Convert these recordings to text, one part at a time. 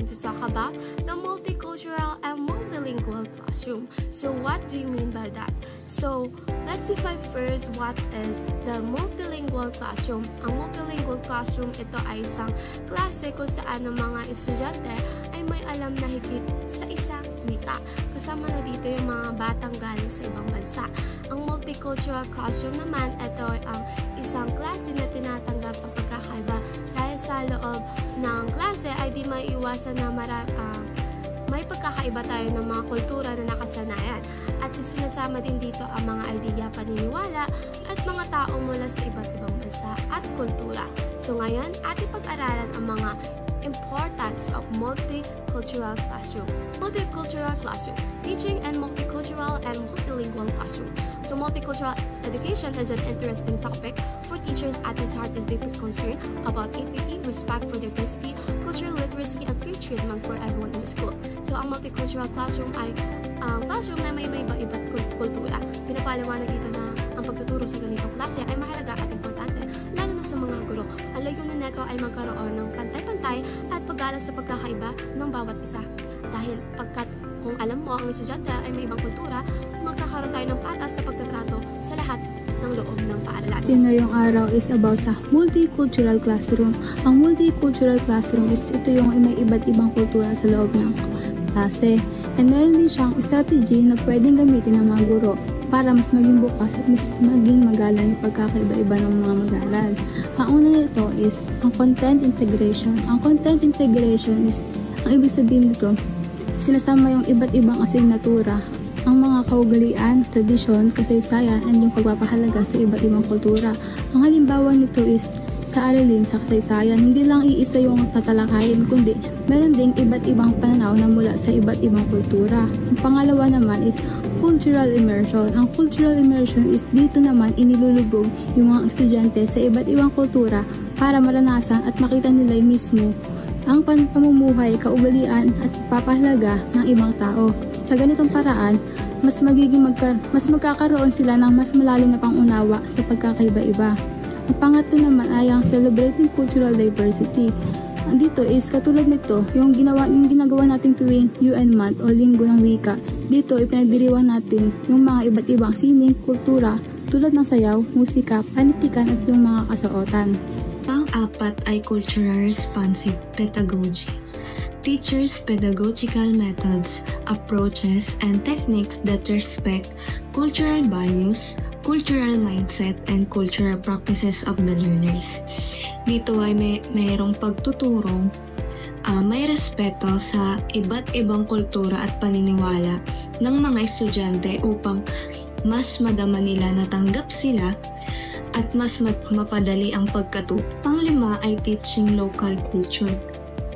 to talk about the multicultural and multilingual classroom. So what do you mean by that? So let's define first what is the multilingual classroom. Ang multilingual classroom, ito ay isang klase kung saan ang mga estudyante ay may alam na higit sa isang wika. Kasama na dito yung mga batang galing sa ibang bansa. Ang multicultural classroom naman, ito ay ang isang klase na tinatanggap ang pagkakaiba. Dahil sa loob ng klase ay di maiiwasan na may pagkakaiba tayo ng mga kultura na nakasanayan. At sinasama din dito ang mga idea, paniniwala at mga tao mula sa iba't ibang bansa at kultura. So ngayon, ating pag-aralan ang mga importance of multicultural classroom. Multicultural classroom, teaching and multicultural and multilingual classroom. So multicultural education is an interesting topic for teachers at its heart is deeply concerned about equity, respect for diversity, cultural literacy, and free treatment for everyone in the school. So ang multicultural classroom ay classroom na may iba't kultura. Pinapaliwanag dito na ang pagtuturo sa ganitong klase ay mahalaga at importante, lalo na sa mga guro. Ang layunin nito ay magkaroon ng pantay-pantay at paggalang sa pagkakaiba ng bawat isa. Dahil kung alam mo ang estudyante ay may ibang kultura, magkakaroon tayo ng patas sa pagtatrato sa lahat ng loob ng paaralan. Ngayong araw is about sa multicultural classroom. Ang multicultural classroom is ito yung may iba't ibang kultura sa loob ng klase. And meron din siyang strategy na pwedeng gamitin ng mga guro para mas maging bukas at mas maging magalang yung pagkakaiba-iba ng mga mag-aaral. Ang una nito is ang content integration. Ang content integration is, ang ibig sabihin nito, sinasama yung iba't ibang asignatura, ang mga kaugalian, tradisyon, kasaysayan, at yung pagpapahalaga sa iba't ibang kultura. Ang halimbawa nito is sa aralin sa kasaysayan, hindi lang iisa yung tatalakayin, kundi meron ding iba't ibang pananaw na mula sa iba't ibang kultura. Ang pangalawa naman is cultural immersion. Ang cultural immersion is dito naman inilulubog yung mga estudyante sa iba't ibang kultura para maranasan at makita nila mismo ang pamumuhay, kaugalian at papahalaga ng ibang tao. Sa ganitong paraan, mas magkakaroon sila ng mas malalim na pangunawa sa pagkakaiba-iba. Ang pangatlo naman ay ang celebrating cultural diversity. Dito is katulad nito, yung ginagawa natin tuwing UN Month o Linggo ng Wika. Dito ipinagdiriwang natin yung mga iba't ibang sining, kultura, tulad ng sayaw, musika, panitikan at yung mga kasuotan. Pang-apat ay cultural responsive pedagogy. Teachers' pedagogical methods, approaches, and techniques that respect cultural values, cultural mindset, and cultural practices of the learners. Dito ay mayroong pagtuturong may respeto sa iba't ibang kultura at paniniwala ng mga estudyante upang mas madama nila na tanggap sila at mas mapadali ang pagkatuto. Panglima ay teaching local culture.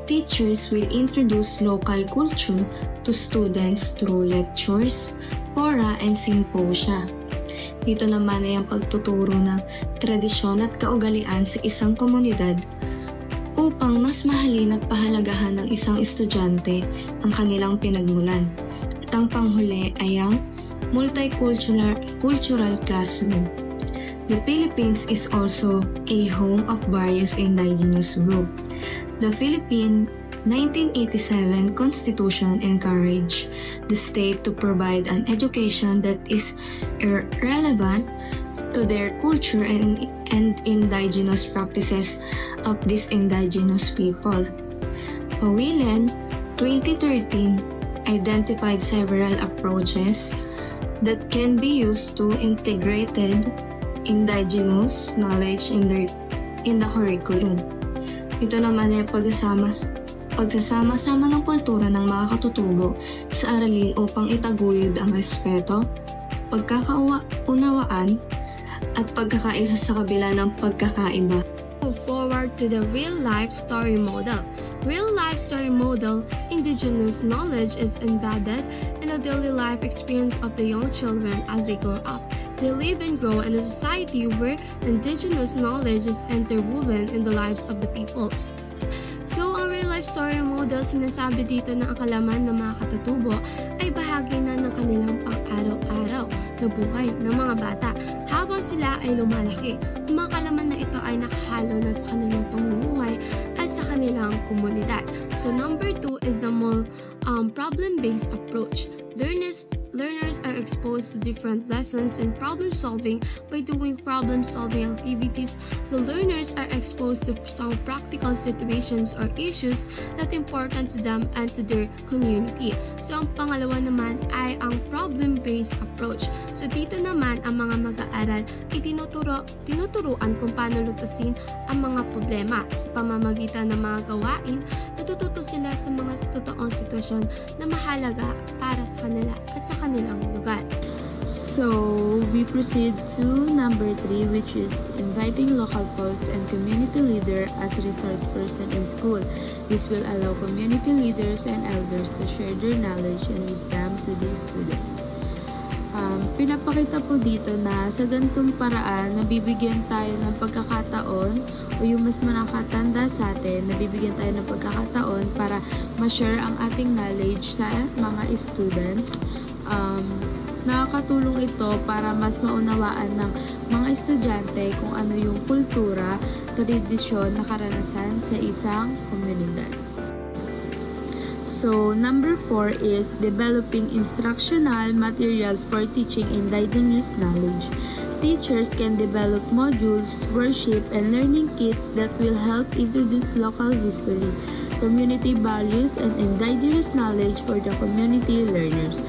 Teachers will introduce local culture to students through lectures, fora, and symposia. Dito naman ay ang pagtuturo ng tradisyon at kaugalian sa isang komunidad upang mas mahalin at pahalagahan ng isang estudyante ang kanilang pinagmulan. At ang panghuli ay ang multicultural classroom. The Philippines is also a home of various indigenous groups. The Philippine 1987 Constitution encouraged the state to provide an education that is relevant to their culture and indigenous practices of these indigenous people. Pawilen 2013 identified several approaches that can be used to integrated indigenous knowledge in the curriculum. Ito naman ay pagsasama-sama ng kultura ng mga katutubo sa aralin upang itaguyod ang respeto, pagkakaunawaan, at pagkakaisa sa kabila ng pagkakaiba. Move forward to the real-life story model. Real-life story model, indigenous knowledge is embedded in the daily life experience of the young children as they grow up. They live and grow in a society where indigenous knowledge is interwoven in the lives of the people. So, ang real-life story model, sinasabi dito na ang kalaman ng mga katutubo ay bahagi na ng kanilang pang-araw-araw na buhay ng mga bata habang sila ay lumalaki. Ang mga kalaman na ito ay nakahalo na sa kanilang pamumuhay at sa kanilang komunidad. So number 2 is the problem-based approach. Learners are exposed to different lessons and problem solving. By doing problem solving activities, the learners are exposed to some practical situations or issues that important to them and to their community. So ang pangalawa naman ay ang problem-based approach. So dito naman ang mga mag-aaral ay tinuturuan kung paano lutusin ang mga problema sa pamamagitan ng mga gawain. Natututo sila sa mga totoong sitwasyon na mahalaga para sa kanila at sa kanilang lugar. So, we proceed to number 3, which is inviting local folks and community leader as resource person in school. This will allow community leaders and elders to share their knowledge and wisdom to these students. Pinapakita po dito na sa ganitong paraan, nabibigyan tayo ng pagkakataon o yung mas nakatanda sa atin, nabibigyan tayo ng pagkakataon para ma-share ang ating knowledge sa mga students. Nakakatulong ito para mas maunawaan ng mga estudyante kung ano yung kultura, tradisyon na karanasan sa isang komunidad. So, number 4 is developing instructional materials for teaching indigenous knowledge. Teachers can develop modules, worship, and learning kits that will help introduce local history, community values, and indigenous knowledge for the community learners.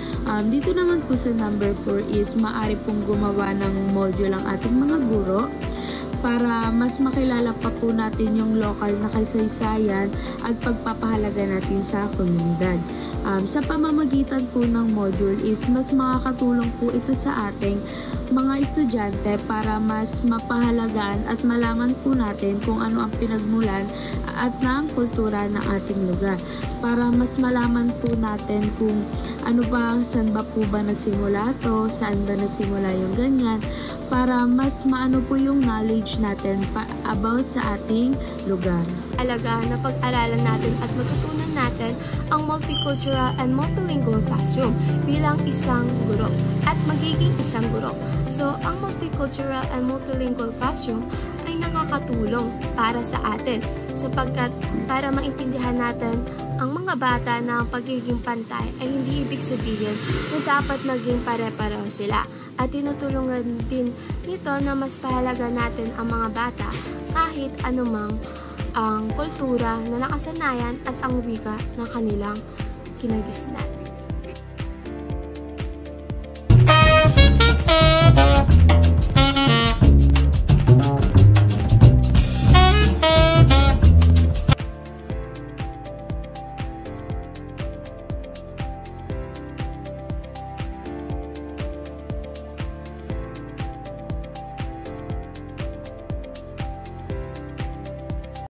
Dito naman po sa number 4 is maaari pong gumawa ng module ang ating mga guro para mas makilala pa po natin yung local na kasaysayan at pagpapahalaga natin sa komunidad. Sa pamamagitan po ng module is mas makakatulong po ito sa ating mga estudyante para mas mapahalagaan at malaman po natin kung ano ang pinagmulan at ng kultura ng ating lugar. Para mas malaman po natin kung ano ba, saan ba po ba nagsimula to, saan ba nagsimula yung ganyan, para mas maano po yung knowledge natin about sa ating lugar. Alaga na pag-aralan natin at matutunan natin ang multicultural and multilingual classroom bilang isang guro at magiging isang guro. So, ang multicultural and multilingual classroom ay nakakatulong para sa atin sapagkat para maintindihan natin ang mga bata na ang pagiging pantay ay hindi ibig sabihin na dapat maging pare-pareho sila. At tinutulungan din nito na mas pahalaga natin ang mga bata kahit anumang ang kultura na nakasanayan at ang wika ng kanilang kinagisnan.